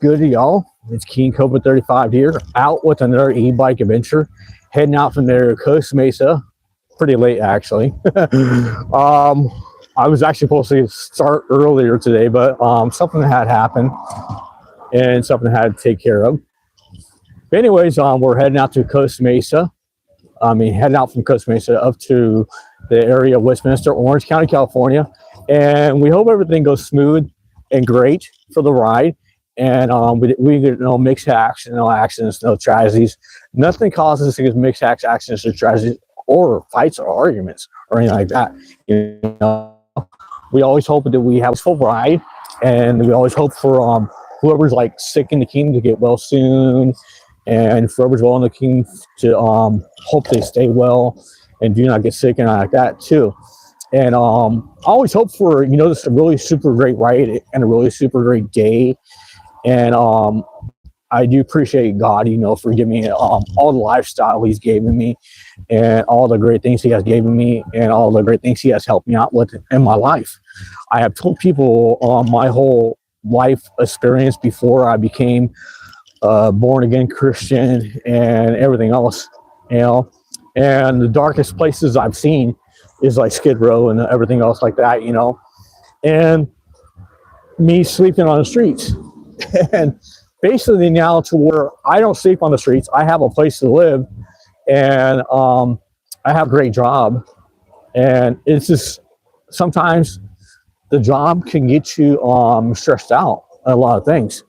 good, y'all? It's King kobra35 here, out with another e-bike adventure, heading out from there to Costa Mesa, pretty late actually. I was actually supposed to start earlier today, but something had happened and something I had to take care of. But anyways, we're heading out to Costa Mesa. Heading out from Costa Mesa up to the area of Westminster, Orange County, California, and we hope everything goes smooth and great for the ride. And we get no mixed accidents, no accidents, no tragedies. Nothing causes us mixed accidents or tragedies or fights or arguments or anything like that. You know, we always hope that we have a full ride, and we always hope for whoever's like sick in the kingdom to get well soon, and for whoever's well in the kingdom to hope they stay well and do not get sick and like that too. And I always hope for, you know, this a really super great ride and a really super great day. And I do appreciate God, you know, for giving me all the lifestyle He's given me, and all the great things He has given me, and all the great things He has helped me out with in my life. I have told people my whole life experience before I became born again Christian and everything else, you know. And the darkest places I've seen is like Skid Row and everything else like that, you know. And me sleeping on the streets. And basically now to where I don't sleep on the streets, I have a place to live, and I have a great job. And it's just sometimes the job can get you stressed out, a lot of things.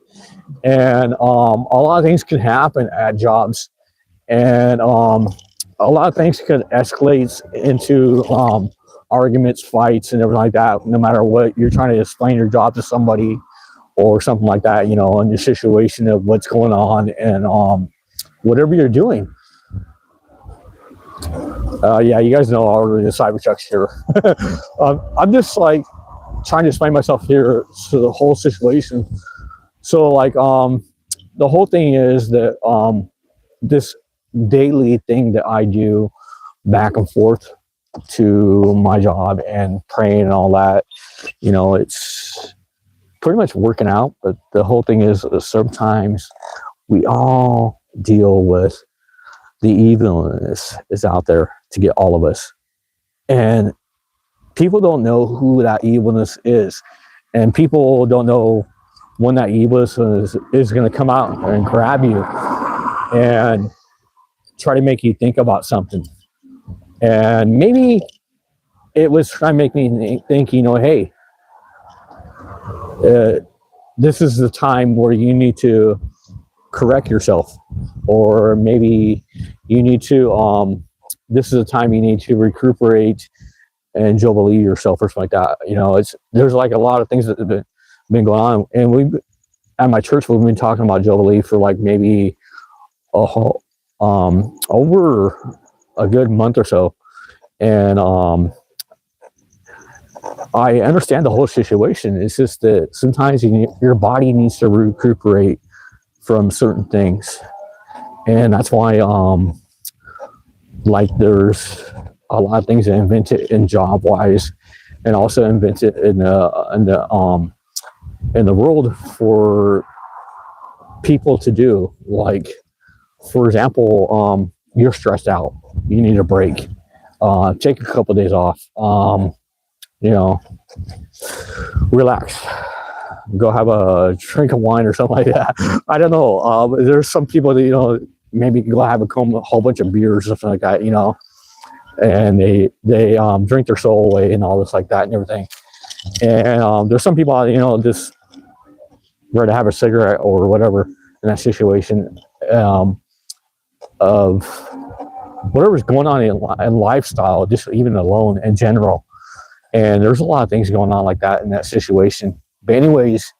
And a lot of things can happen at jobs, and a lot of things can escalate into arguments, fights, and everything like that, no matter what you're trying to explain your job to somebody or something like that, you know, in your situation of what's going on and whatever you're doing. Yeah, you guys know already the Cybertruck's here. I'm just like trying to explain myself here to the whole situation. So like the whole thing is that this daily thing that I do back and forth to my job and praying and all that, you know, it's pretty much working out. But the whole thing is sometimes we all deal with the evilness is out there to get all of us, and people don't know who that evilness is, and people don't know when that evilness is going to come out and grab you and try to make you think about something. And maybe it was trying to make me think, you know, hey, this is the time where you need to correct yourself, or maybe you need to this is the time you need to recuperate and jubilee yourself or something like that. You know, there's like a lot of things that have been going on, and we at my church we've been talking about jubilee for like maybe over a good month or so. And I understand the whole situation. It's just that sometimes your body needs to recuperate from certain things, and that's why like there's a lot of things invented in job wise, and also invented in the world for people to do. Like, for example, you're stressed out, you need a break, take a couple of days off, you know, relax, go have a drink of wine or something like that. I don't know. There's some people that, you know, maybe go have a whole bunch of beers or something like that, you know, and they drink their soul away and all this like that and everything. And there's some people, you know, just ready to have a cigarette or whatever in that situation, of whatever's going on in lifestyle, just even alone in general. And there's a lot of things going on like that in that situation. But anyways,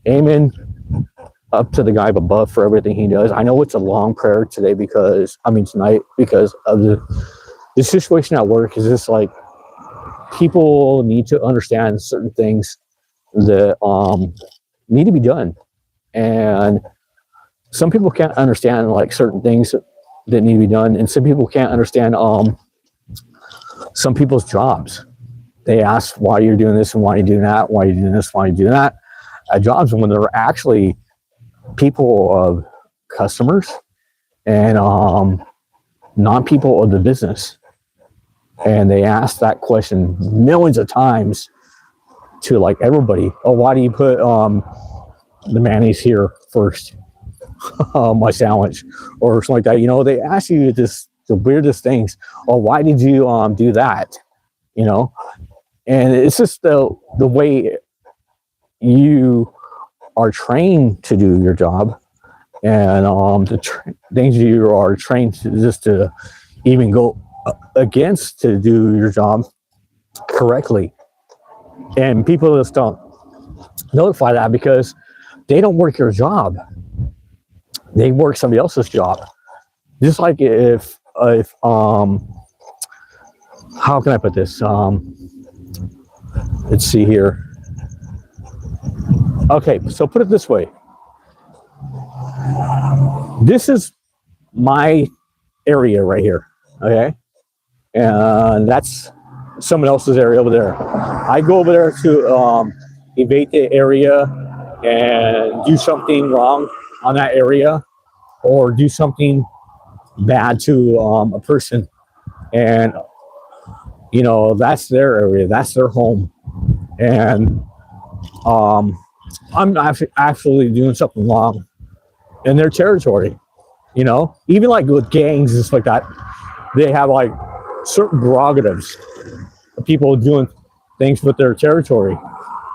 amen up to the guy above for everything he does. I know it's a long prayer today tonight, because of the situation at work. Is just like people need to understand certain things that need to be done, and some people can't understand like certain things that need to be done, and some people can't understand some people's jobs. They ask why you're doing this and why you're doing that, why you're doing this, why you're doing that. at jobs when they're actually people of customers and non-people of the business. And they ask that question millions of times to like everybody. Oh, why do you put the mayonnaise here first? My sandwich or something like that. You know, they ask you the weirdest things. Oh, why did you do that? You know, and it's just the way you are trained to do your job, and the things you are trained to just to even go against to do your job correctly. And people just don't notify that because they don't work your job. They work somebody else's job. Just like if how can I put this? Let's see here. Okay, so put it this way. This is my area right here, okay? And that's someone else's area over there. I go over there to evade the area and do something wrong on that area or do something bad to a person. And, you know, that's their area. That's their home. And I'm actually doing something wrong in their territory. You know, even like with gangs and stuff like that, they have like certain prerogatives of people doing things with their territory,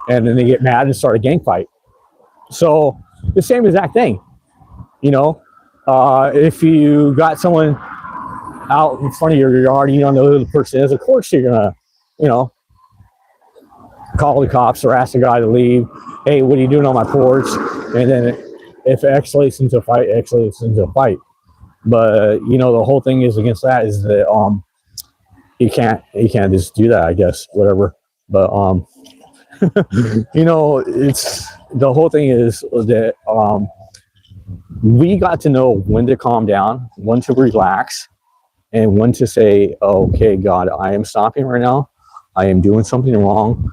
and then they get mad and start a gang fight. So the same exact thing, you know, if you got someone out in front of your yard and you don't know who the person is, of course you're gonna, you know, call the cops or ask the guy to leave. Hey, what are you doing on my porch? And then if it escalates into a fight, it escalates into a fight. But you know, the whole thing is against that is that you can't just do that, I guess, whatever. But you know, it's the whole thing is that we got to know when to calm down, when to relax, and when to say, okay, God, I am stopping right now. I am doing something wrong,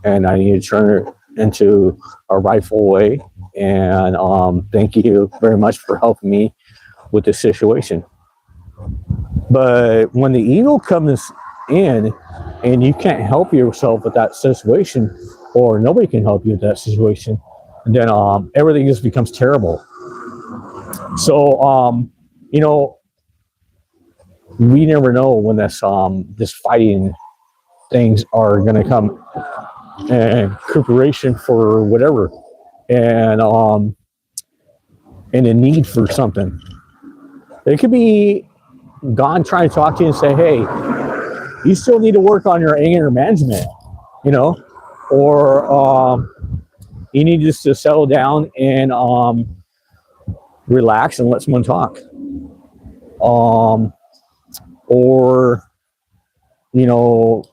and I need to turn it into a rightful way. And thank you very much for helping me with this situation. But when the evil comes in and you can't help yourself with that situation, or nobody can help you with that situation, then everything just becomes terrible. So you know, we never know when this fighting things are going to come and preparation for whatever, and a need for something. It could be God trying to talk to you and say, hey, you still need to work on your anger management, you know, or you need just to settle down and relax and let someone talk. Or, you know,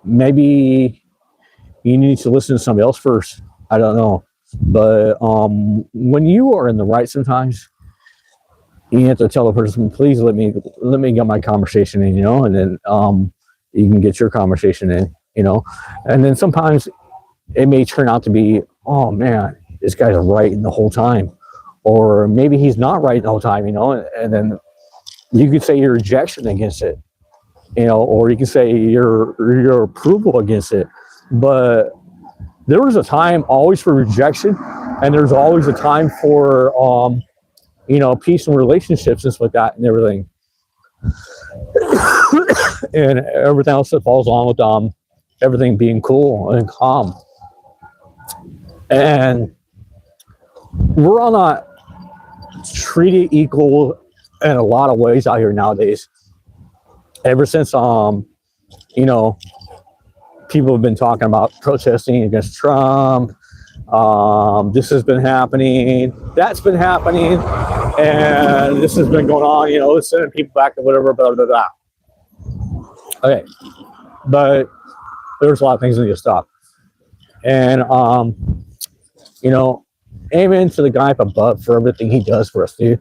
maybe you need to listen to somebody else first. I don't know. But when you are in the right sometimes, you have to tell the person, please let me get my conversation in, you know, and then you can get your conversation in, you know. And then sometimes it may turn out to be, oh man, this guy's right the whole time. Or maybe he's not right the whole time, you know, and then you could say your rejection against it, you know, or you can say your approval against it. But there was a time always for rejection, and there's always a time for you know, peace and relationships and stuff like that and everything. And everything else that falls on with everything being cool and calm. And we're all not treated equal in a lot of ways out here nowadays. Ever since you know, people have been talking about protesting against Trump. This has been happening, that's been happening, and this has been going on, you know, sending people back to whatever, blah, blah, blah. Okay. But there's a lot of things that need to stop. And, you know, amen to the guy up above for everything he does for us, dude.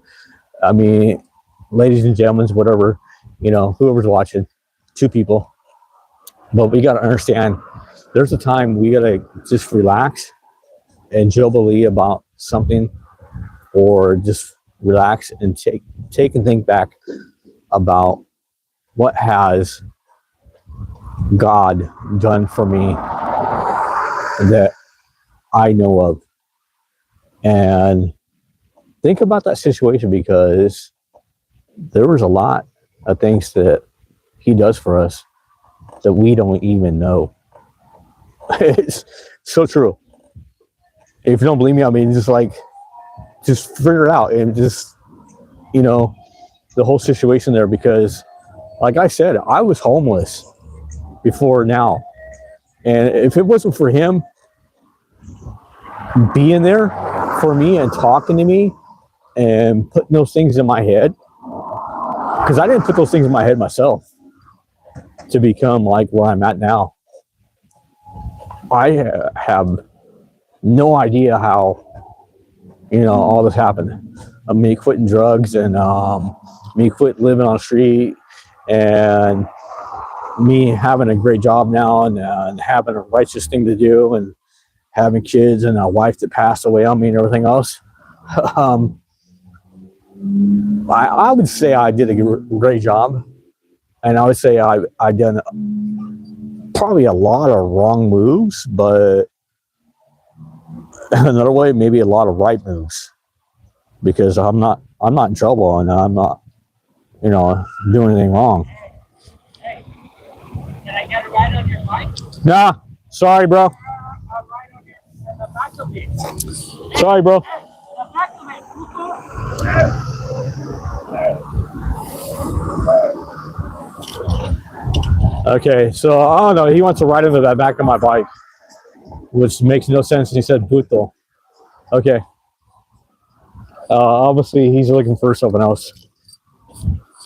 I mean, ladies and gentlemen, whatever, you know, whoever's watching, two people. But we got to understand, there's a time we got to just relax and jubilee about something, or just relax and take and think back about what has God done for me that I know of, and think about that situation, because there was a lot of things that he does for us that we don't even know. It's so true. If you don't believe me, I mean, just figure it out, and just, the whole situation there, because like I said, I was homeless before now. And if it wasn't for him being there for me and talking to me and putting those things in my head, because I didn't put those things in my head myself to become like where I'm at now. I have no idea how, all this happened. Me quitting drugs, and me quit living on the street, and me having a great job now, and having a righteous thing to do, and having kids, and a wife that passed away on me and everything else. I would say I did a great job, and I would say I done probably a lot of wrong moves, but another way, maybe a lot of right moves, because I'm not in trouble, and I'm not, doing anything wrong. Hey, can I get a ride on your bike? Nah, sorry, bro. A ride on the back of it. Sorry, bro. The back of it. Okay, so I don't know. He wants to ride into that back of my bike, which makes no sense. He said "puto." Okay. Obviously, he's looking for something else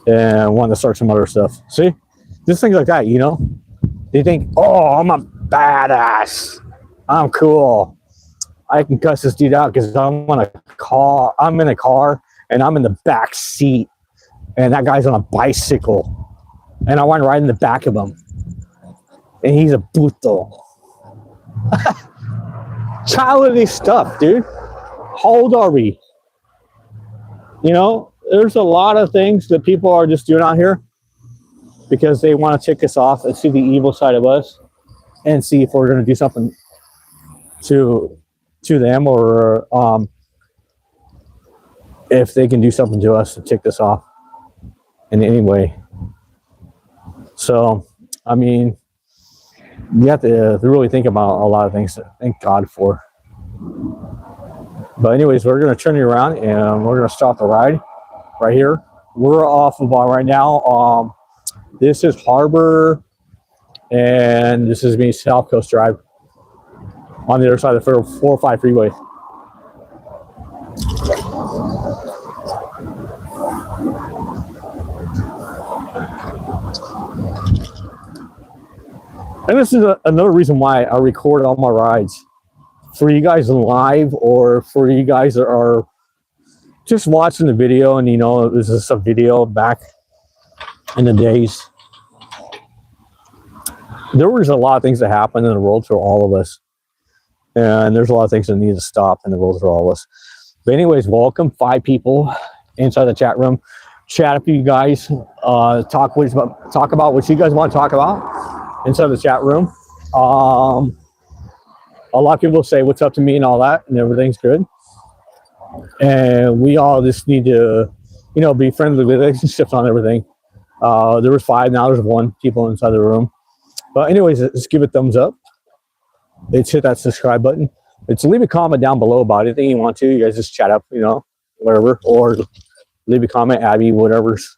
and wanting to start some other stuff. See, just things like that. They think, "Oh, I'm a badass. I'm cool. I can cuss this dude out because I'm in a car, and I'm in the back seat, and that guy's on a bicycle, and I want to ride in the back of him, and he's a puto." Childish stuff, dude. How old are we? There's a lot of things that people are just doing out here because they want to tick us off and see the evil side of us, and see if we're going to do something to them, or if they can do something to us to tick us off in any way. So, I mean, you have to really think about a lot of things to thank God for. But anyways, we're going to turn you around, and we're going to stop the ride right here. We're off of right now. This is Harbor, and this is me, South Coast Drive, on the other side of the 405 freeway. And this is another reason why I record all my rides, for you guys live, or for you guys that are just watching the video, and this is a video back in the days. There was a lot of things that happened in the world for all of us, and there's a lot of things that need to stop in the world for all of us. But anyways, welcome 5 people inside the chat room. Chat up, you guys. Talk about what you guys want to talk about inside the chat room. A lot of people say what's up to me and all that, and everything's good. And we all just need to, be friendly relationships on everything. There was 5, now there's 1 people inside the room. But anyways, just give it a thumbs up. Let's hit that subscribe button. Let's leave a comment down below about anything you want to. You guys just chat up, whatever, or leave a comment, Abby, whatever's.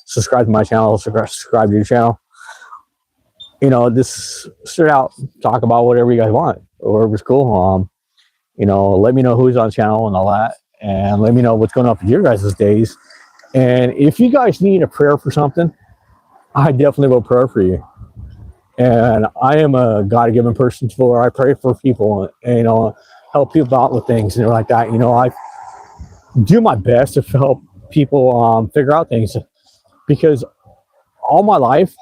Subscribe to my channel, subscribe to your channel. Just start out, talk about whatever you guys want, or whatever's cool. Let me know who's on the channel and all that, and let me know what's going on with your guys' days. And if you guys need a prayer for something, I definitely will pray for you. And I am a God-given person, where I pray for people and, help people out with things and like that. I do my best to help people figure out things, because all my life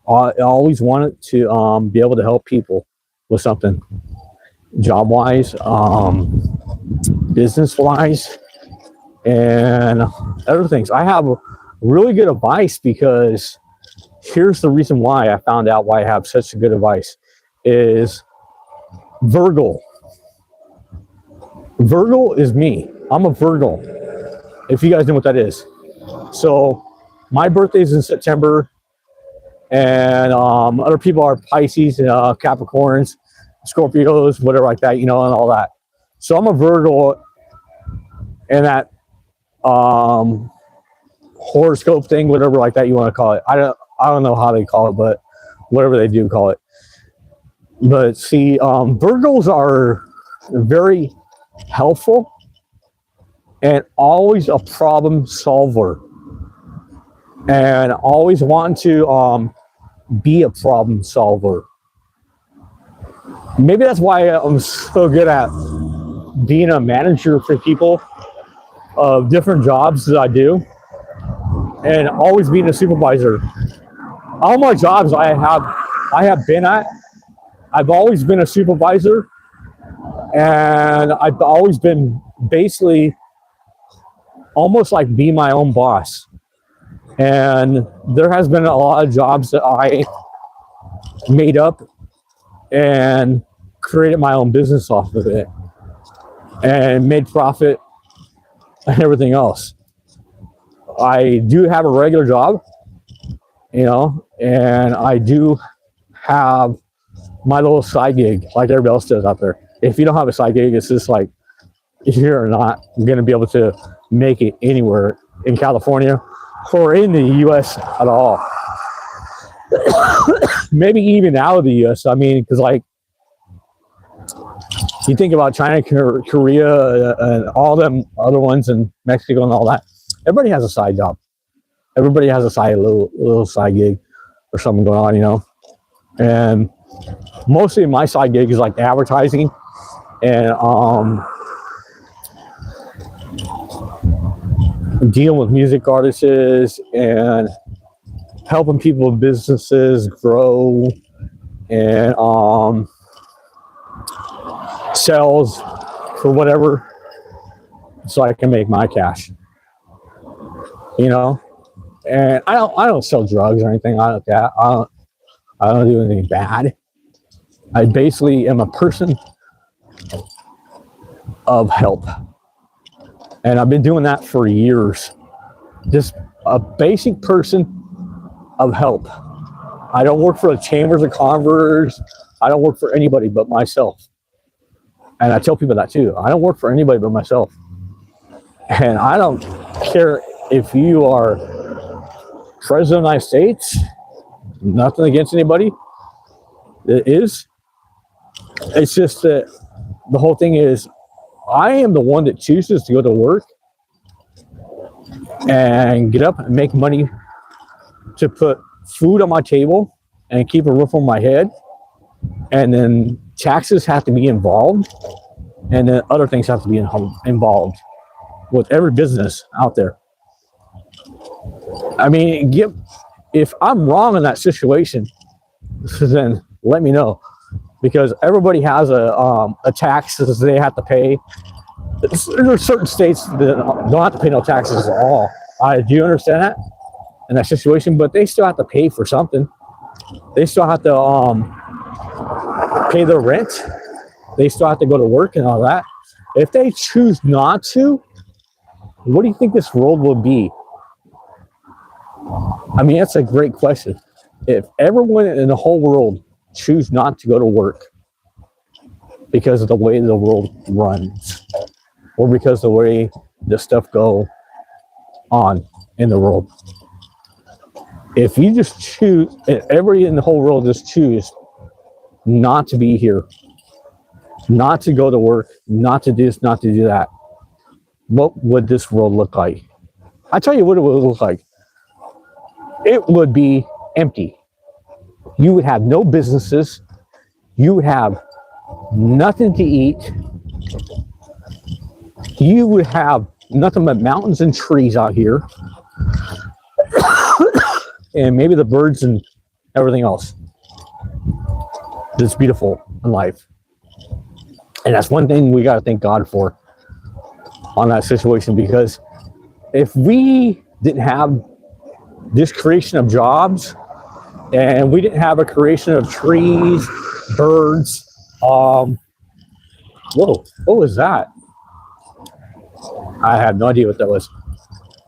I always wanted to be able to help people with something. job-wise, business-wise, and other things. I have really good advice because here's the reason why I found out why I have such good advice is Virgo. Virgo is me. I'm a Virgo, if you guys know what that is. So my birthday is in September, and other people are Pisces, Capricorns, Scorpios, whatever like that, and all that. So I'm a Virgo, and that horoscope thing, whatever like that you want to call it. I don't know how they call it, but whatever they do call it. But see, Virgos are very helpful and always a problem solver, and always wanting to be a problem solver. Maybe that's why I'm so good at being a manager for people of different jobs that I do, and always being a supervisor. All my jobs I have been at, I've always been a supervisor, and I've always been basically almost like be my own boss. And there has been a lot of jobs that I made up and created my own business off of it and made profit and everything else. I do have a regular job, and I do have my little side gig like everybody else does out there. If you don't have a side gig, it's just like you're not going to be able to make it anywhere in California or in the U.S. at all. Maybe even out of the U.S. I mean, because like you think about China, Korea, and all them other ones, and Mexico and all that. Everybody has a side job. Everybody has a little side gig or something going on, And mostly my side gig is like advertising and dealing with music artists and helping people with businesses grow and sales for whatever, so I can make my cash. And I don't sell drugs or anything like that. I don't do anything bad. I basically am a person of help. And I've been doing that for years. Just a basic person of help. I don't work for the chambers of commerce. I don't work for anybody but myself. And I tell people that too. I don't work for anybody but myself. And I don't care if you are President of the United States, nothing against anybody. It is. It's just that the whole thing is I am the one that chooses to go to work and get up and make money to put food on my table and keep a roof on my head. And then taxes have to be involved. And then other things have to be involved with every business out there. I mean, if I'm wrong in that situation, then let me know. Because everybody has a taxes they have to pay. There are certain states that don't have to pay no taxes at all. I do understand that in that situation, but they still have to pay for something. They still have to pay their rent. They still have to go to work and all that. If they choose not to, what do you think this world will be? I mean, that's a great question. If everyone in the whole world choose not to go to work because of the way the world runs, or because of the way the stuff go on in the world, if you just choose, everybody in the whole world just choose not to be here, not to go to work, not to do this, not to do that, what would this world look like? I tell you what it would look like. It would be empty. You would have no businesses. You would have nothing to eat. You would have nothing but mountains and trees out here. And maybe the birds and everything else that's beautiful in life. And that's one thing we got to thank God for on that situation, because if we didn't have this creation of jobs and we didn't have a creation of trees, birds, whoa, what was that? I had no idea what that was.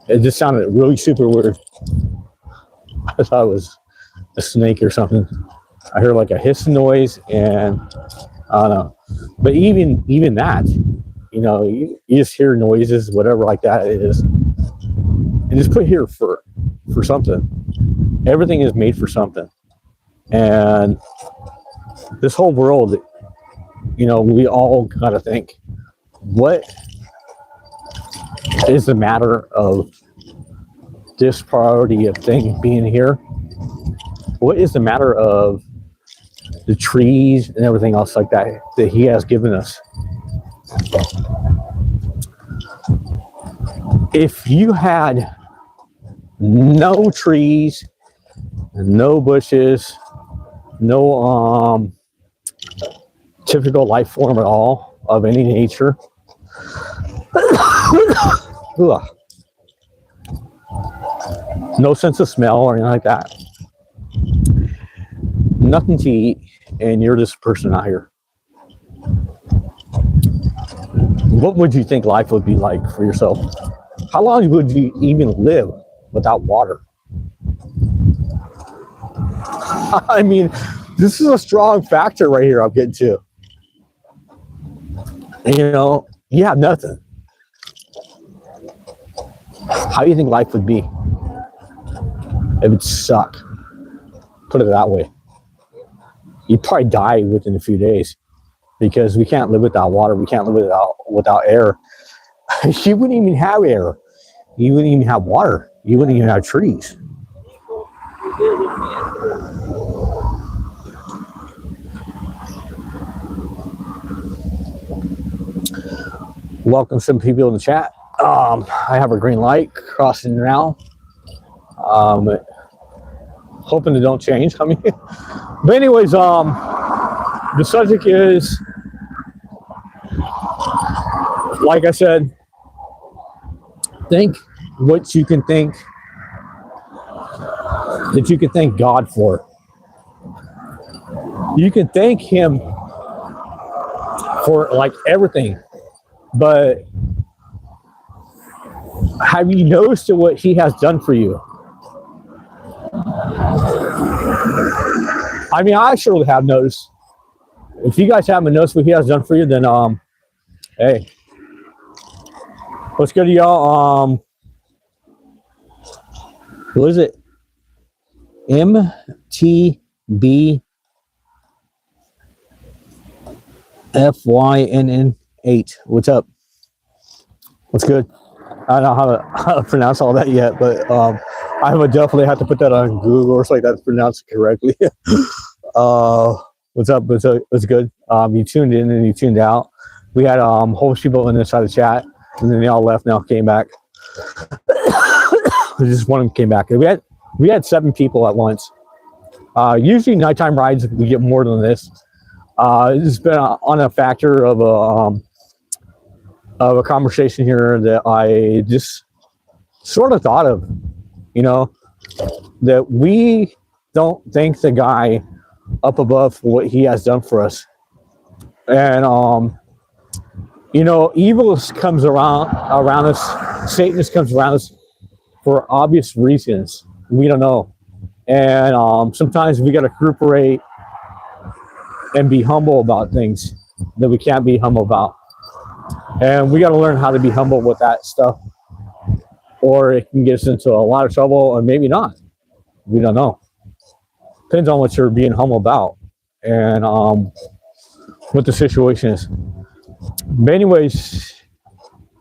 It just sounded really super weird. I thought it was a snake or something. I heard like a hissing noise, and I don't know. But even that, you just hear noises, whatever like that it is. And just put here for something. Everything is made for something. And this whole world, we all got to think, what is the matter of this priority of thing being here? What is the matter of the trees and everything else like that he has given us? If you had no trees, no bushes, no typical life form at all of any nature, no sense of smell or anything like that, nothing to eat, and you're this person out here, what would you think life would be like for yourself? How long would you even live without water? I mean, this is a strong factor right here I'm getting to. You have nothing. How do you think life would be? It would suck. Put it that way. You'd probably die within a few days, because we can't live without water. We can't live without air. You wouldn't even have air. You wouldn't even have water. You wouldn't even have trees. Welcome some people in the chat. I have a green light crossing now. Hoping it don't change. But anyways, the subject is, like I said, think what you can think that you can thank God for. You can thank Him for like everything, but have you noticed what He has done for you? I mean, I surely have noticed. If you guys haven't noticed what He has done for you, then hey, let's go to y'all. What is it? MTB FYNN8. What's up? What's good? I don't know how to pronounce all that yet, but I would definitely have to put that on Google or something like that to pronounce it correctly. What's up? What's good? You tuned in and you tuned out. We had a whole bunch of people in this side of the chat, and then they all left. Now came back. Just one of them came back. We had 7 people at once. Usually nighttime rides we get more than this. It's been on a factor of a conversation here that I just sort of thought of, that we don't thank the guy up above for what he has done for us. And evil comes around us, Satan comes around us for obvious reasons we don't know. And sometimes we got to recuperate and be humble about things that we can't be humble about. And we got to learn how to be humble with that stuff, or it can get us into a lot of trouble, or maybe not. We don't know. Depends on what you're being humble about and what the situation is. But anyways,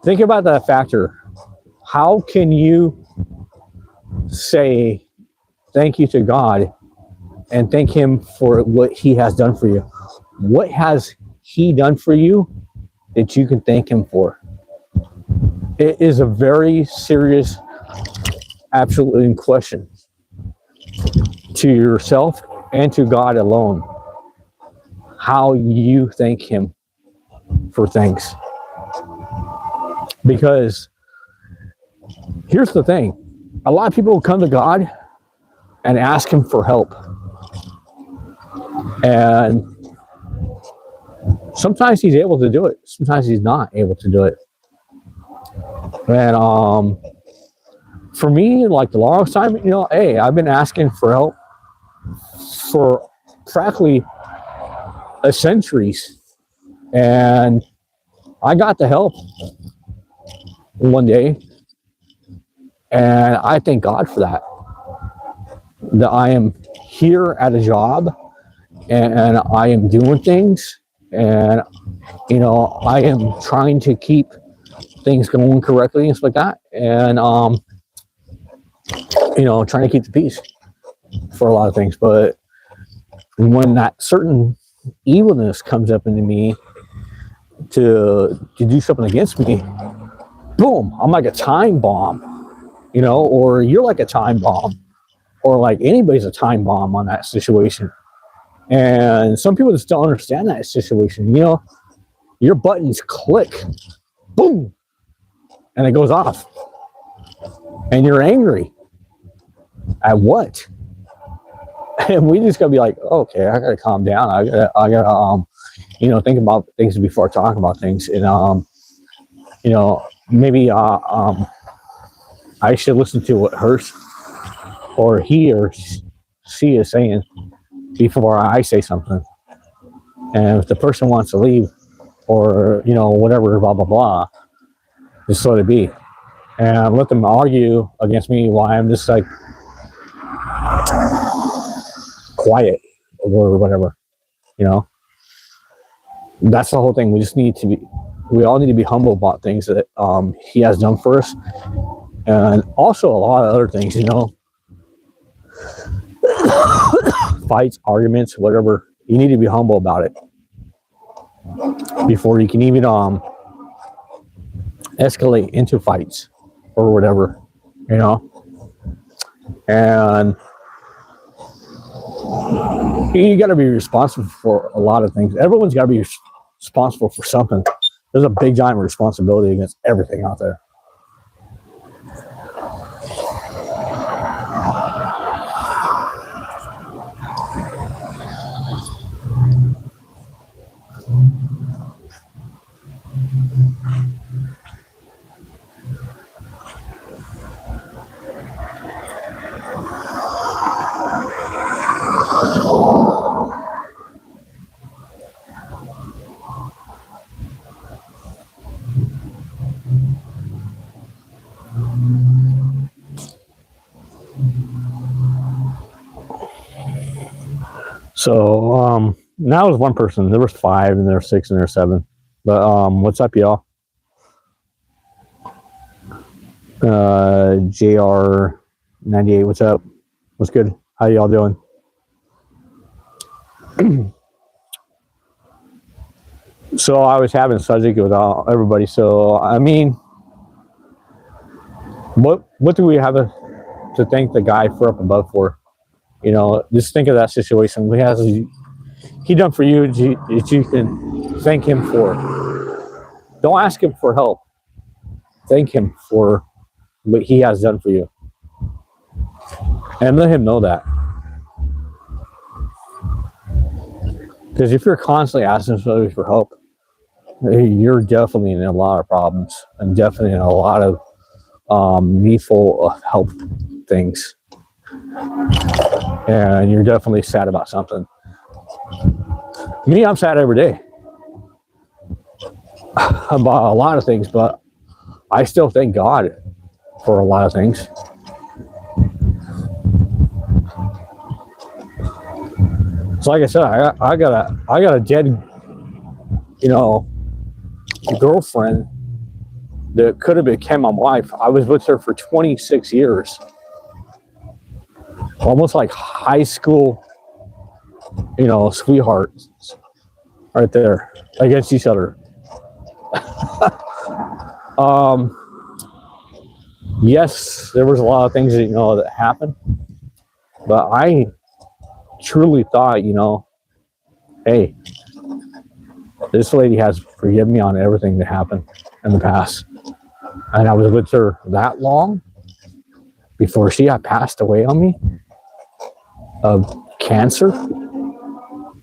think about that factor. How can you say thank you to God and thank Him for what He has done for you? What has He done for you that you can thank Him for? It is a very serious, absolute question to yourself and to God alone. How you thank Him. for things. Because here's the thing. A lot of people will come to God and ask him for help. And sometimes he's able to do it. Sometimes he's not able to do it. And for me, like the longest time, hey, I've been asking for help for practically centuries. And I got the help one day. And I thank God for that. That I am here at a job and I am doing things. And, I am trying to keep things going correctly and stuff like that. And, trying to keep the peace for a lot of things. But when that certain evilness comes up into me to do something against me, boom, I'm like a time bomb, or you're like a time bomb, or like anybody's a time bomb on that situation. And some people just don't understand that situation. Your buttons click, boom, and it goes off. And you're angry. At what? And we just gotta be like, okay, I gotta calm down. I gotta think about things before I talk about things. And maybe I should listen to what her or he or she is saying before I say something. And if the person wants to leave or whatever, blah blah blah, just let it be. And let them argue against me while I'm just like quiet or whatever. That's the whole thing. We all need to be humble about things that he has done for us. And also a lot of other things, fights, arguments, whatever. You need to be humble about it before you can even escalate into fights or whatever, and you got to be responsible for a lot of things. Everyone's got to be responsible for something. There's a big giant responsibility against everything out there. So now there's one person. There was 5 and there was 6 and there was 7. But what's up, y'all? JR98, what's up? What's good? How y'all doing? So I was having a subject with everybody. So I mean, what do we have to thank the guy for up above for? Just think of that situation. He done for you that you can thank him for. Don't ask him for help. Thank him for what he has done for you. And let him know that. Because if you're constantly asking somebody for help, you're definitely in a lot of problems and definitely in a lot of needful help things. And you're definitely sad about something. Me, I'm sad every day about a lot of things, but I still thank God for a lot of things. So like I said, I got a dead, girlfriend that could have become my wife. I was with her for 26 years. Almost like high school, sweethearts right there against each other. Yes, there was a lot of things that happened, but I truly thought, hey, This lady has forgiven me on everything that happened in the past. And I was with her that long before she got passed away on me of cancer.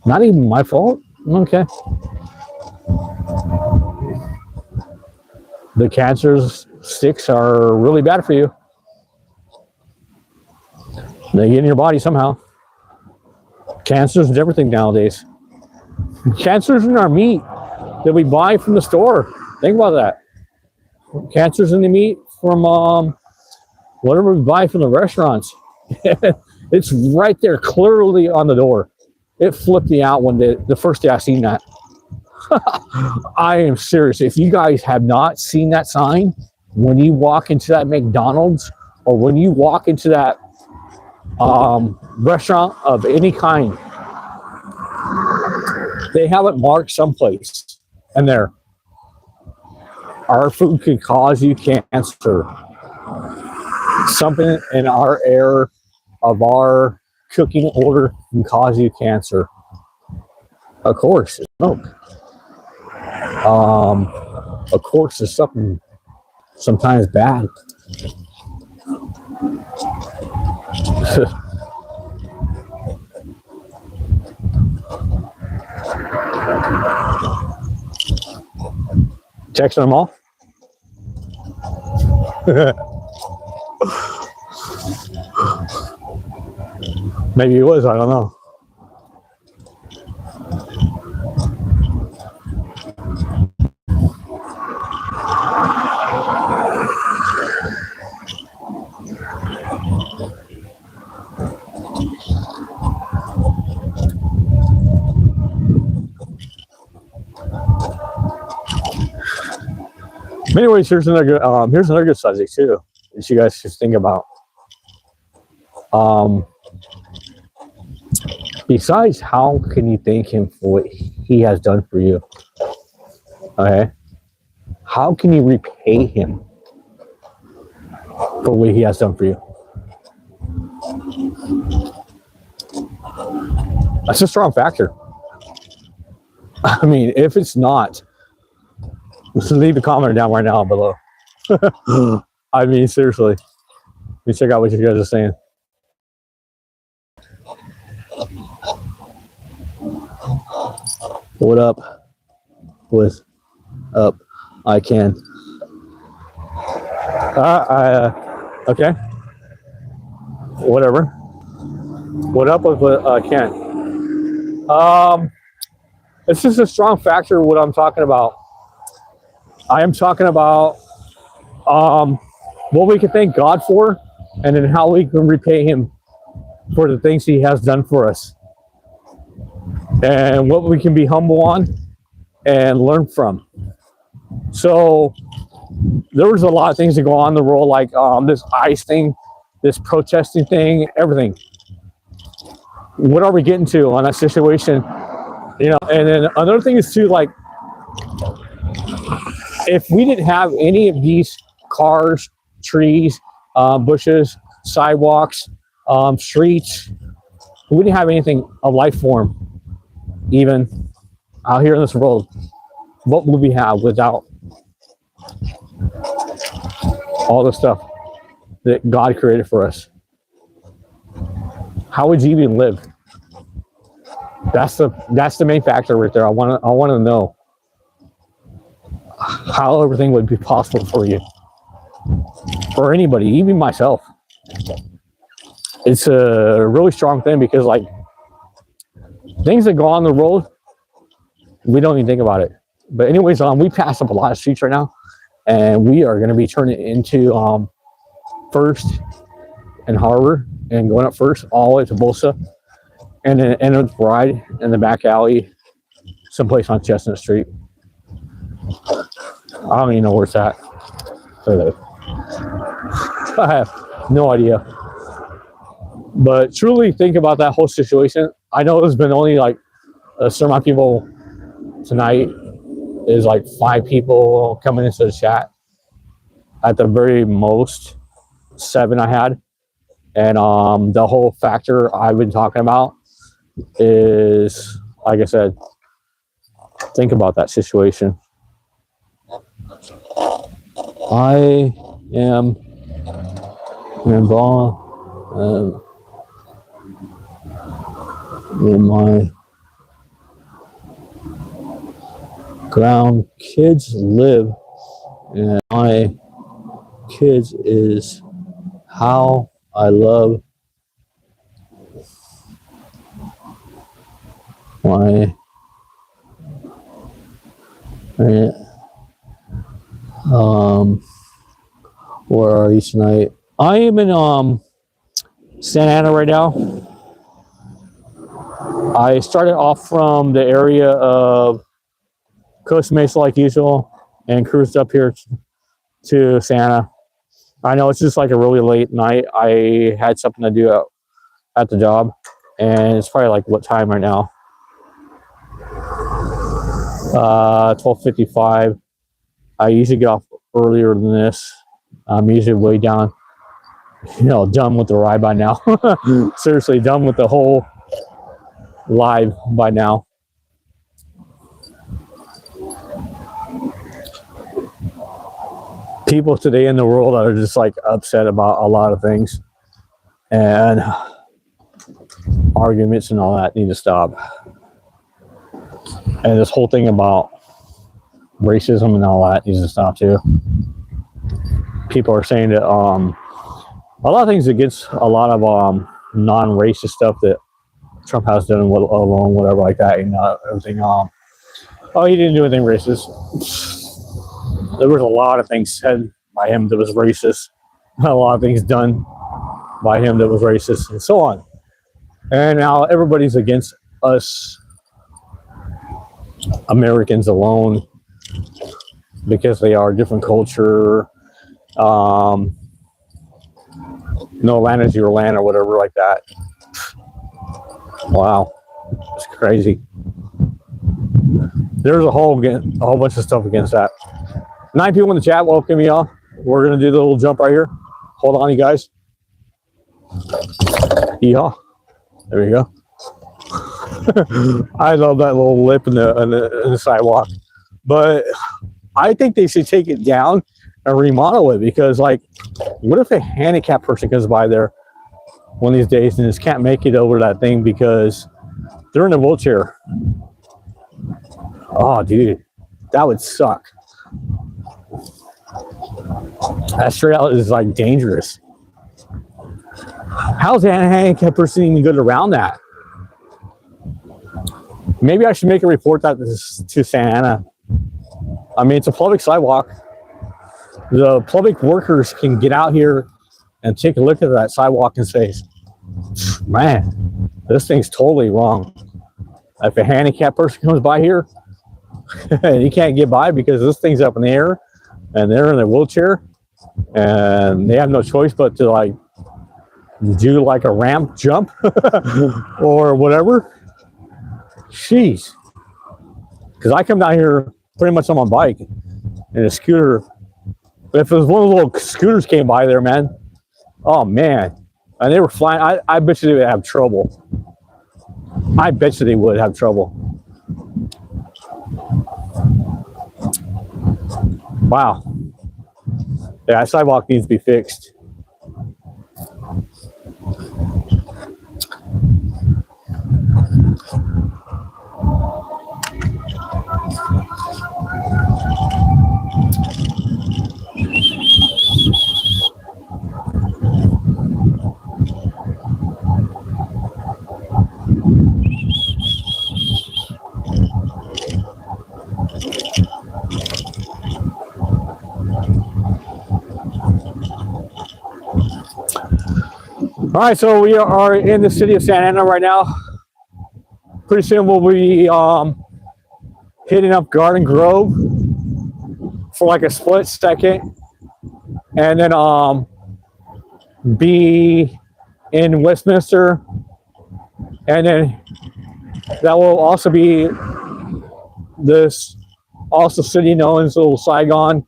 Not even my fault. Okay. The cancer sticks are really bad for you. They get in your body somehow. Cancers and everything nowadays. Cancers in our meat that we buy from the store. Think about that. Cancers in the meat from whatever we buy from the restaurants. It's right there, clearly on the door. It flipped me out one day, the first day I seen that. I am serious. If you guys have not seen that sign, when you walk into that McDonald's or when you walk into that restaurant of any kind, they have it marked someplace, and there, our food can cause you cancer. Something in our air of our cooking order can cause you cancer. Of course, it's smoke. Of course, it's something sometimes bad. Texting them all. Maybe it was, I don't know. Anyways, here's another good subject too that you guys should think about. Besides, how can you thank him for what he has done for you? Okay, how can you repay him for what he has done for you? That's a strong factor. I mean, if it's not, just leave a comment down right now below. I mean, seriously. Let me check out what you guys are saying. What up? With up? I can. Okay. Whatever. What up with what can? It's just a strong factor. What I'm talking about. I am talking about what we can thank God for, and then how we can repay him for the things he has done for us, and what we can be humble on and learn from. So there was a lot of things that go on in the world, like this ICE thing, this protesting thing, everything. What are we getting to on that situation? You know, and then another thing is too, like, if we didn't have any of these cars, trees, bushes, sidewalks, streets, we didn't have anything of life form, even out here in this world, what would we have without all the stuff that God created for us? How would you even live? That's the main factor right there. I want to know how everything would be possible for you, for anybody, even myself. It's a really strong thing, because like things that go on the road, we don't even think about it. But anyways, we pass up a lot of streets right now, and we are going to be turning into First and Harbor, and going up First all the way to Bolsa, and then end up right in the back alley, someplace on Chestnut Street. I don't even know where it's at. I have no idea. But truly think about that whole situation. I know there's been only like a certain amount of people tonight. Is like 5 people coming into the chat. At the very most, 7 I had. And the whole factor I've been talking about is, like I said, think about that situation. I am involved in my ground. Kids live, and my kids is how I love my where are you tonight? I am in Santa Ana right now. I started off from the area of Costa Mesa like usual and cruised up here to Santa. I know it's just like a really late night. I had something to do at the job, and it's probably like what time right now? 12:55. I usually get off earlier than this. I'm usually way down, done with the ride by now. Seriously, done with the whole live by now. People today in the world are just like upset about a lot of things, and arguments and all that need to stop. And this whole thing about racism and all that needs to stop too. People are saying that a lot of things against a lot of non-racist stuff that Trump has done alone, whatever like that, and everything. Oh, he didn't do anything racist. There was a lot of things said by him that was racist. A lot of things done by him that was racist, and so on. And now everybody's against us Americans alone because they are a different culture. No land is your land or whatever like that. Wow, it's crazy. There's a whole bunch of stuff against that. 9 people in the chat. Welcome y'all. We're gonna do the little jump right here. Hold on, you guys. Yeehaw. There we go. I love that little lip in the sidewalk, but I think they should take it down and remodel it, because like, what if a handicapped person comes by there one of these days and just can't make it over that thing because they're in a wheelchair? Oh, dude, that would suck. That straight out is like dangerous. How's a handicapped person even good around that? Maybe I should make a report that to Santa Ana. I mean, it's a public sidewalk. The public workers can get out here and take a look at that sidewalk and say, man, this thing's totally wrong. If a handicapped person comes by here, and he can't get by because this thing's up in the air and they're in a wheelchair and they have no choice but to like do like a ramp jump or whatever. Jeez. Because I come down here pretty much on my bike and a scooter. But if it was one of the little scooters came by there, man, oh man, and they were flying, I bet you they would have trouble. I bet you they would have trouble. Wow. Yeah, that sidewalk needs to be fixed. All right, so we are in the city of Santa Ana right now. Pretty soon we'll be hitting up Garden Grove for like a split second, and then be in Westminster, and then that will also be this also city known as Little Saigon,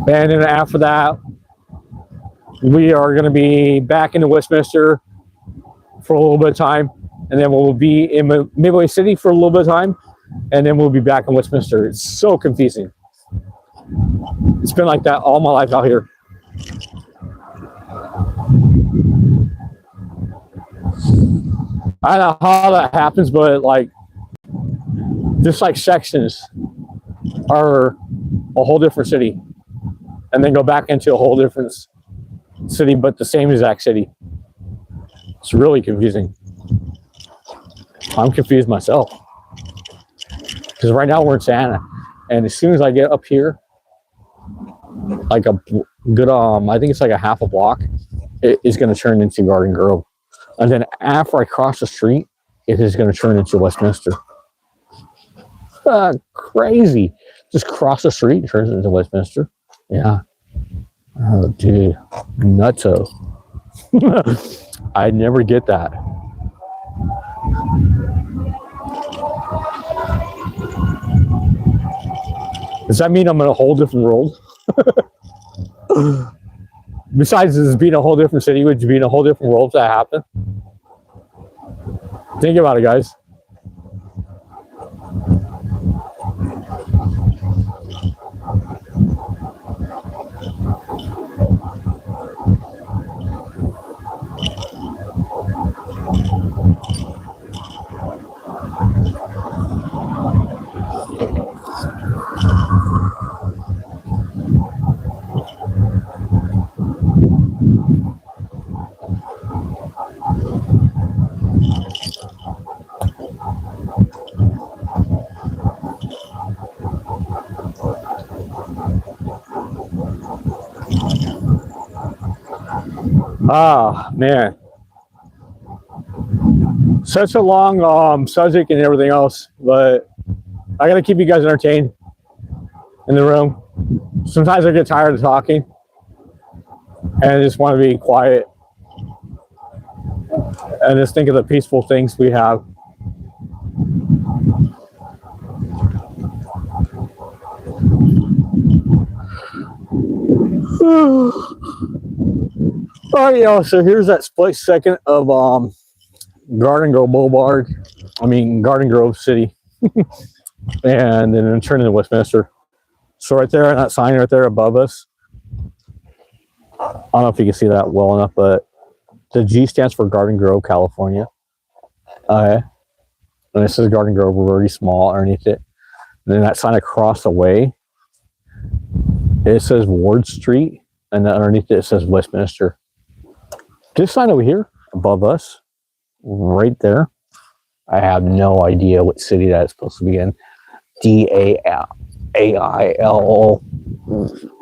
and then after that we are going to be back into Westminster for a little bit of time, and then we'll be in Midway City for a little bit of time, and then we'll be back in Westminster. It's so confusing. It's been like that all my life out here. I don't know how that happens, but like, just like sections are a whole different city, and then go back into a whole different city, but the same exact city. It's really confusing. I'm confused myself because right now we're in Santa, and as soon as I get up here, like a good I think it's like a half a block, it is going to turn into Garden Grove, and then after I cross the street, it is going to turn into Westminster. Crazy. Just cross the street, turns into Westminster. Yeah. Oh, dude, nutso. I never get that. Does that mean I'm in a whole different world? Besides this being a whole different city, would you be in a whole different world if that happened? Think about it, guys. Ah, man. Such a long subject and everything else, but I gotta keep you guys entertained in the room. Sometimes I get tired of talking and I just want to be quiet and just think of the peaceful things we have. Oh, yeah, so here's that split second of Garden Grove Boulevard. I mean, Garden Grove City. And then turn into Westminster. So right there, that sign right there above us. I don't know if you can see that well enough, but the G stands for Garden Grove, California. And this is Garden Grove, really small underneath it. And then that sign across the way, it says Ward Street, and then underneath it says Westminster. This sign over here above us, right there, I have no idea what city that is supposed to be in. Dail,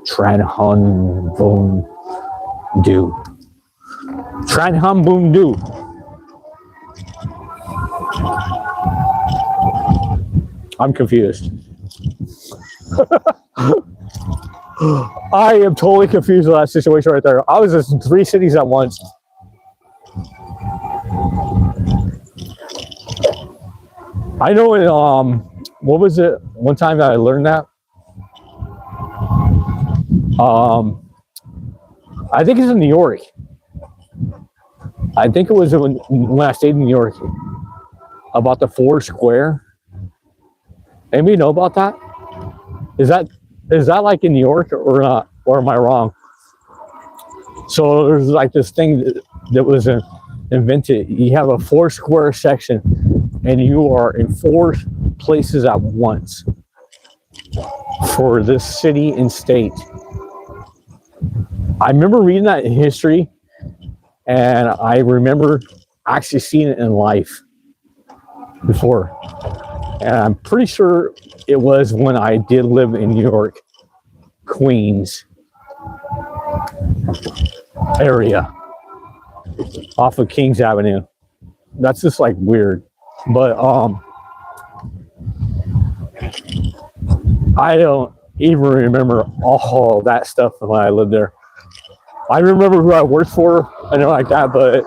Tranhun Boom Do. Tranhun Boom Do. I'm confused. I am totally confused with that situation right there. I was in 3 cities at once. I know it, what was it? One time that I learned that. I think it's in New York. I think it was when I stayed in New York about the 4 square. Anybody know about that? Is that like in New York or not? Or am I wrong? So there's like this thing that was invented. You have a 4 square section and you are in 4 places at once for this city and state. I remember reading that in history, and I remember actually seeing it in life before. And I'm pretty sure it was when I did live in New York, Queens area, off of Kings Avenue. That's just like weird. But I don't even remember all that stuff when I lived there. I remember who I worked for and like that, but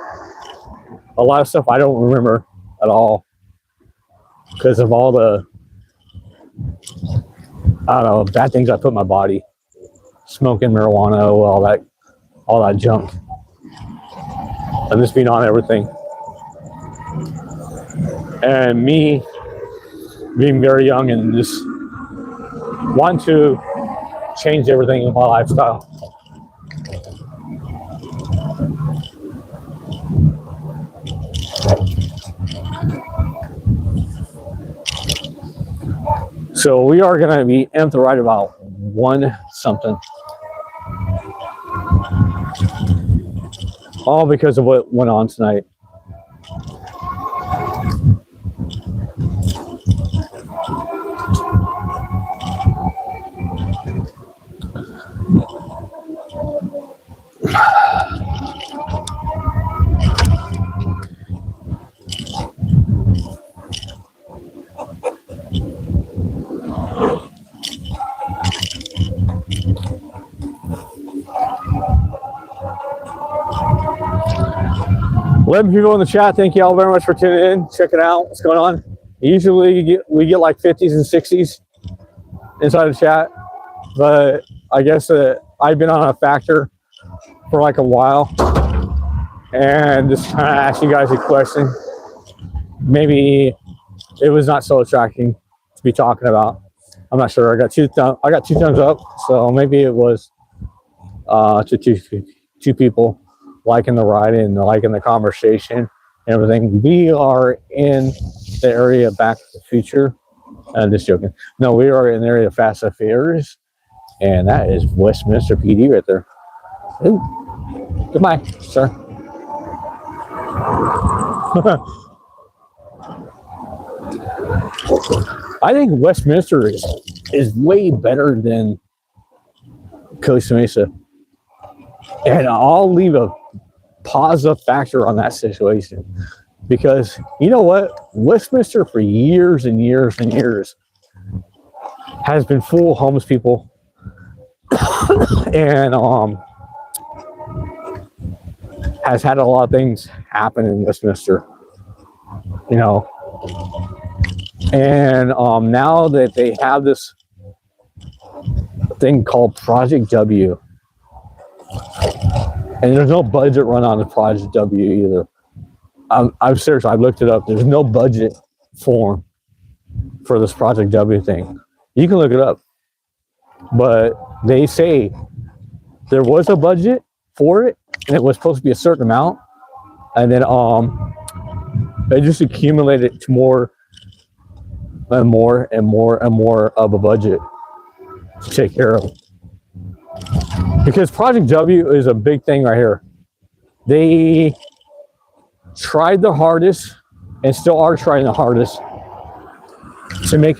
a lot of stuff I don't remember at all because of all the, I don't know, bad things I put in my body, smoking marijuana, all that junk, and just being on everything. And me being very young and just want to change everything in my lifestyle. So we are going to be empty right about 1 something. All because of what went on tonight. Let people in the chat, thank you all very much for tuning in. Check it out. What's going on? Usually we get like 50s and 60s inside the chat, but I guess I've been on a factor for like a while and just trying to ask you guys a question. Maybe it was not so attracting to be talking about. I'm not sure. I got two thumbs up, so maybe it was to two people liking the ride and liking the conversation and everything. We are in the area of Back to the Future. I'm just joking. No, we are in the area of Fast and Furious, and that is Westminster PD right there. Ooh. Goodbye, sir. I think Westminster is way better than Costa Mesa. And I'll leave a positive factor on that situation. Because you know what? Westminster for years and years and years has been full of homeless people. And has had a lot of things happen in Westminster. You know. And now that they have this thing called Project W, and there's no budget run on the Project W either. I'm serious. I looked it up. There's no budget form for this Project W thing. You can look it up, but they say there was a budget for it, and it was supposed to be a certain amount, and then they just accumulated to more and more and more and more of a budget to take care of. Because Project W is a big thing right here. They tried the hardest and still are trying the hardest to make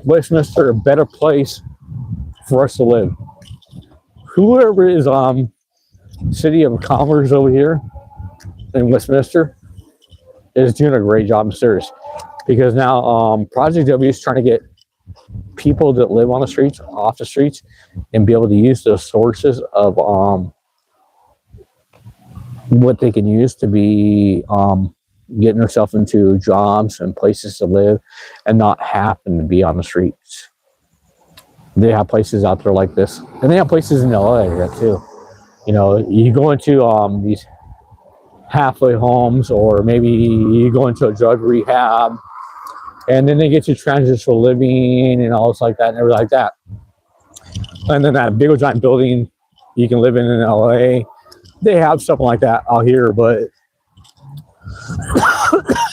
Westminster a better place for us to live. Whoever is City of Commerce over here in Westminster is doing a great job. I'm serious. Because now Project W is trying to get people that live on the streets off the streets and be able to use those sources of what they can use to be getting themselves into jobs and places to live and not happen to be on the streets. They have places out there like this, and they have places in the LA area too. You know, you go into these halfway homes, or maybe you go into a drug rehab, and then they get you transitional living and all this like that and everything like that. And then that big old giant building you can live in LA, they have something like that out here, but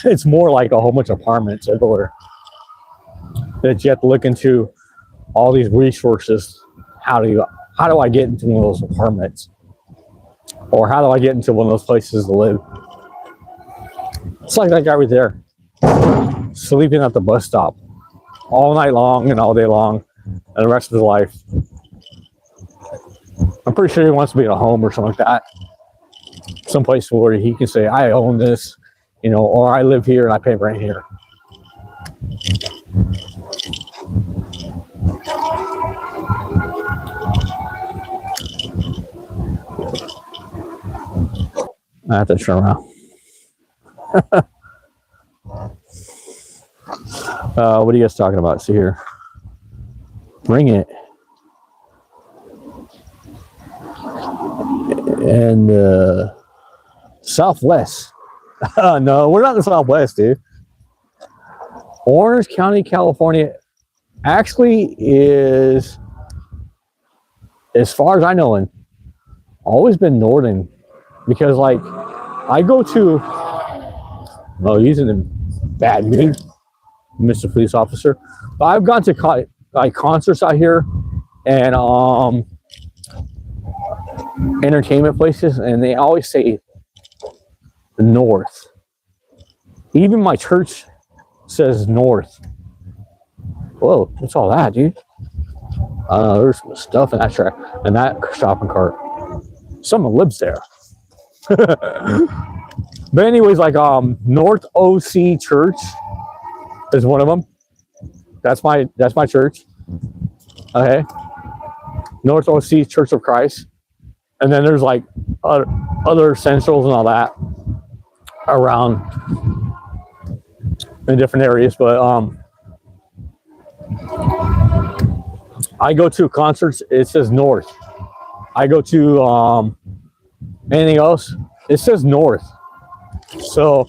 it's more like a whole bunch of apartments everywhere that you have to look into all these resources. How do I get into one of those apartments? Or how do I get into one of those places to live? It's like that guy right there, sleeping at the bus stop all night long and all day long and the rest of his life. I'm pretty sure he wants to be at a home or something like that. Someplace where he can say, I own this, you know, or I live here and I pay rent here. I have to turn around. What are you guys talking about? See here. Bring it. And Southwest. No, we're not in the Southwest, dude. Orange County, California actually is, as far as I know, and always been northern, because like I go to, oh, he's in a bad mood, Mr. Police Officer. But I've gone to like concerts out here and entertainment places, and they always say the north. Even my church says north. Whoa, what's all that, dude? There's some stuff in that track, in that shopping cart. Someone lives there. But anyways, like North OC Church is one of them. That's my church. Okay. North OC Church of Christ. And then there's like other centrals and all that around in different areas. But I go to concerts, it says north. I go to anything else, it says north. So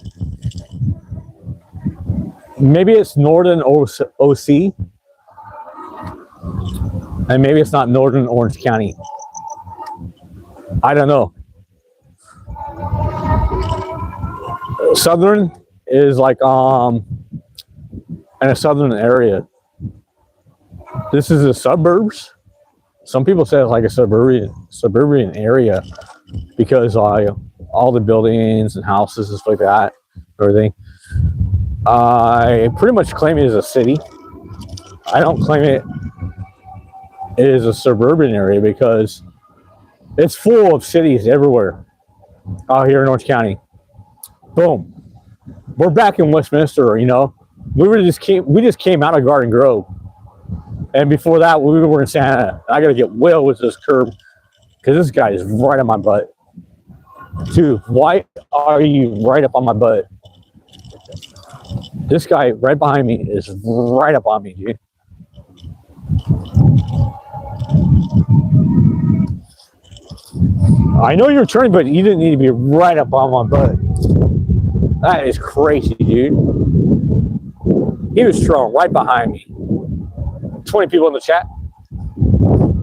maybe it's northern OC, and maybe it's not northern Orange County. I don't know. Southern is like in a southern area. This is the suburbs. Some people say it's like a suburban area because all the buildings and houses and stuff like that, everything. I pretty much claim it as a city. I don't claim it is a suburban area because it's full of cities everywhere out here in Orange County. Boom. We're back in Westminster, you know. We just came out of Garden Grove. And before that, we were in Santa. I gotta get well with this curb because this guy is right on my butt. Dude, why are you right up on my butt? This guy right behind me is right up on me, dude. I know you're turning, but you didn't need to be right up on my butt. That is crazy, dude. He was strong right behind me. 20 people in the chat.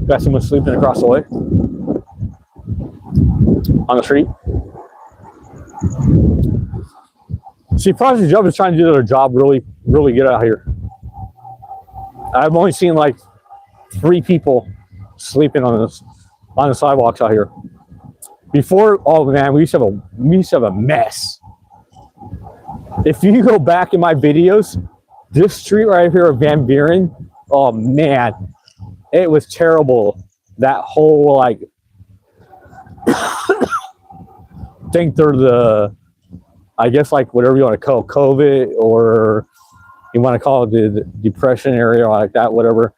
Got someone sleeping across the way on the street. See, Project Jump is trying to do their job really good out here. I've only seen like 3 people sleeping on the sidewalks out here. Before, oh man, we used to have a mess. If you go back in my videos, this street right here of Van Buren, oh man, it was terrible. That whole like, think they're the, I guess like whatever you want to call it, COVID, or you want to call it the depression area or like that, whatever.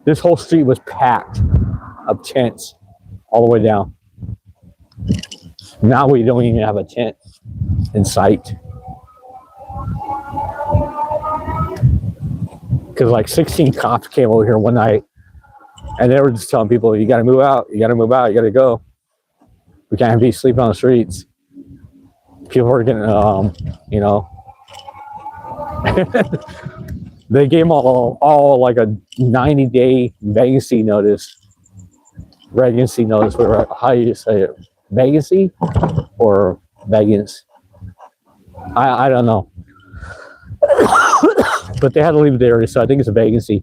This whole street was packed of tents all the way down. Now we don't even have a tent in sight. Because like 16 cops came over here one night and they were just telling people, you got to move out, you got to move out, you got to go. We can't be sleeping on the streets. People are getting, you know, they gave them all like a 90-day vacancy notice. Whatever, how you say it, vacancy or vagans? I don't know. But they had to leave the area, so I think it's a vacancy.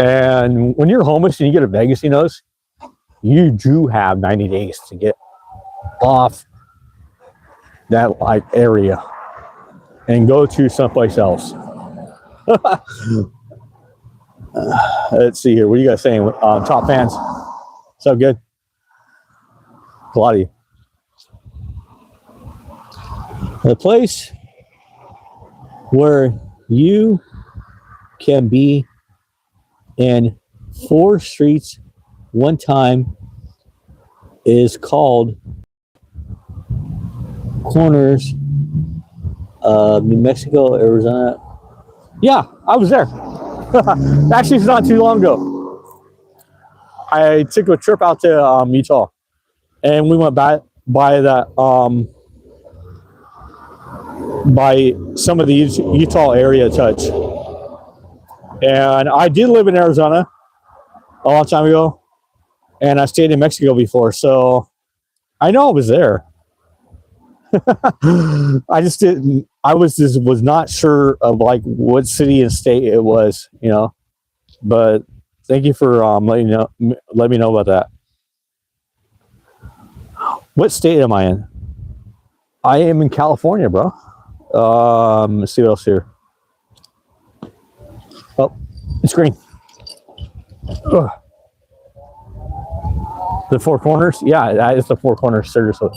And when you're homeless and you get a vacancy notice, you do have 90 days to get off that like area and go to someplace else. Let's see here. What are you guys saying? Top fans. So good. A lot of you. The place where you can be in 4 streets one time is called Corners, New Mexico, Arizona. Yeah, I was there. Actually, it's not too long ago. I took a trip out to Utah, and we went by that by some of the Utah area touch. And I did live in Arizona a long time ago, and I stayed in Mexico before, so I know I was there. I just didn't. I was not sure of like what city and state it was, you know. But thank you for let me know about that. What state am I in? I am in California, bro. Let's see what else here. Oh, it's green. Ugh. The Four Corners? Yeah, that is the Four Corners, seriously.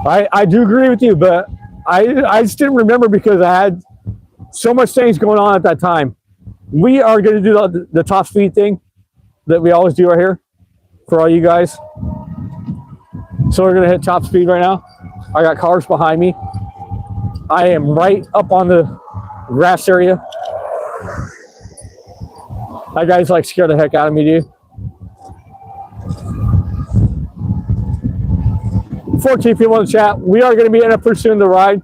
I do agree with you, but I just didn't remember because I had so much things going on at that time. We are going to do the top speed thing that we always do right here for all you guys. So we're going to hit top speed right now. I got cars behind me. I am right up on the grass area. That guy's like scared the heck out of me, dude. 14 people in the chat. We are going to be in pretty soon the ride.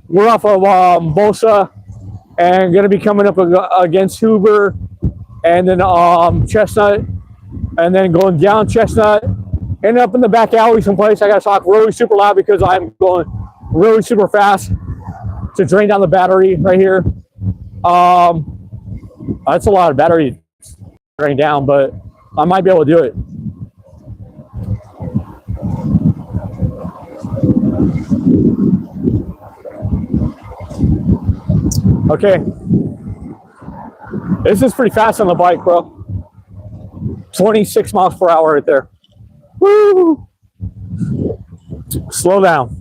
We're off of Bosa and going to be coming up against Hoover and then Chestnut and then going down Chestnut and up in the back alley someplace. I got to talk really super loud because I'm going really super fast to drain down the battery right here. That's a lot of battery to drain down, but I might be able to do it. Okay. This is pretty fast on the bike, bro. 26 miles per hour right there. Woo! Slow down.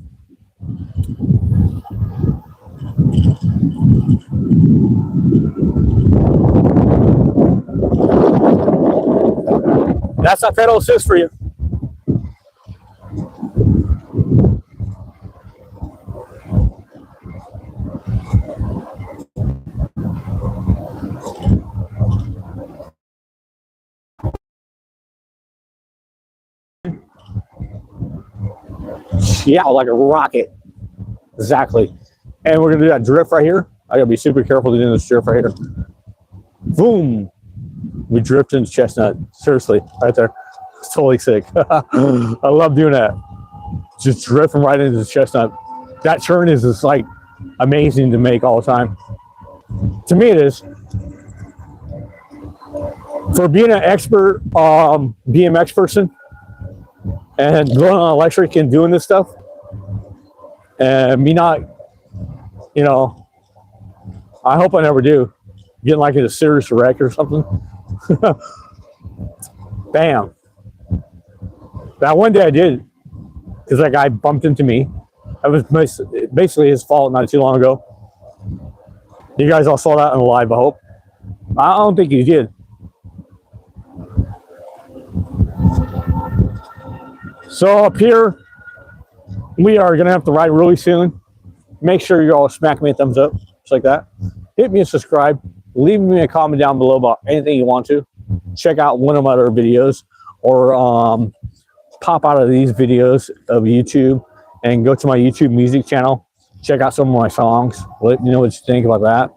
That's not pedal assist for you. Yeah, like a rocket. Exactly. And we're gonna do that drift right here. I gotta be super careful to do this drift right here. Boom. We drift into Chestnut. Seriously, right there. It's totally sick. I love doing that. Just drifting right into the Chestnut. That turn is just like amazing to make all the time. To me, it is. For being an expert BMX person and going on electric and doing this stuff, and me not, you know, I hope I never do. Getting like in a serious wreck or something. Bam. That one day I did, because that guy bumped into me. That was basically his fault not too long ago. You guys all saw that on the live, I hope. I don't think you did. So up here, we are going to have to ride really soon. Make sure you all smack me a thumbs up, just like that. Hit me a subscribe. Leave me a comment down below about anything you want to. Check out one of my other videos or pop out of these videos of YouTube and go to my YouTube music channel. Check out some of my songs. Let me know what you think about that.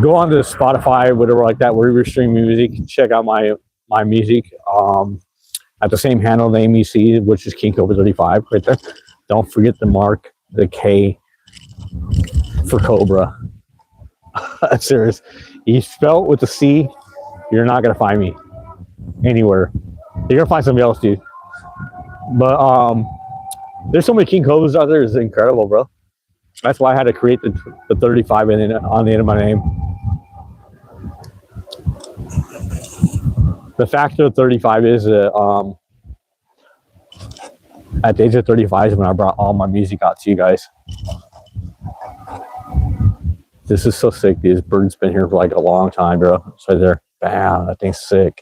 Go on to Spotify, whatever like that, wherever you stream music. Check out my music at the same handle name you see, which is kobra35 right there. Don't forget to mark the K for Cobra. Serious. You spell it with a C, you're not gonna find me anywhere. You're gonna find somebody else, dude. But there's so many King Cobras out there. It's incredible, bro. That's why I had to create the 35 on the end of my name. The factor of 35 is that at the age of 35 is when I brought all my music out to you guys. This is so sick, dude. This bird's been here for like a long time, bro. It's right there. Bam, that thing's sick.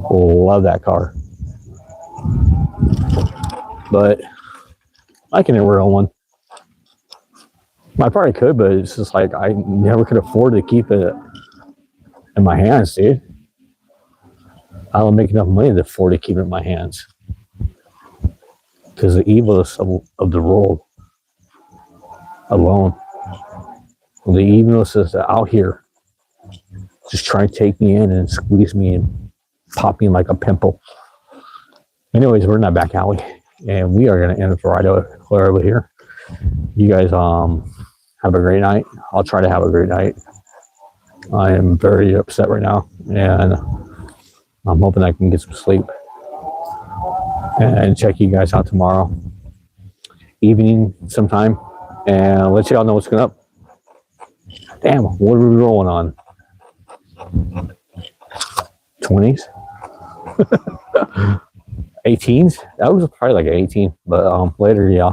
Love that car. But I can never own one. I probably could, but it's just like I never could afford to keep it in my hands, dude. I don't make enough money to afford to keep it in my hands. Because the evilness of the world alone, the evilness is out here, just trying to take me in and squeeze me and pop me like a pimple. Anyways, we're in that back alley, and we are going to end it right over here. You guys have a great night. I'll try to have a great night. I am very upset right now, and I'm hoping I can get some sleep and check you guys out tomorrow evening sometime and let y'all know what's going up. Damn, what are we rolling on? 20s? 18s? That was probably like 18, but later, yeah.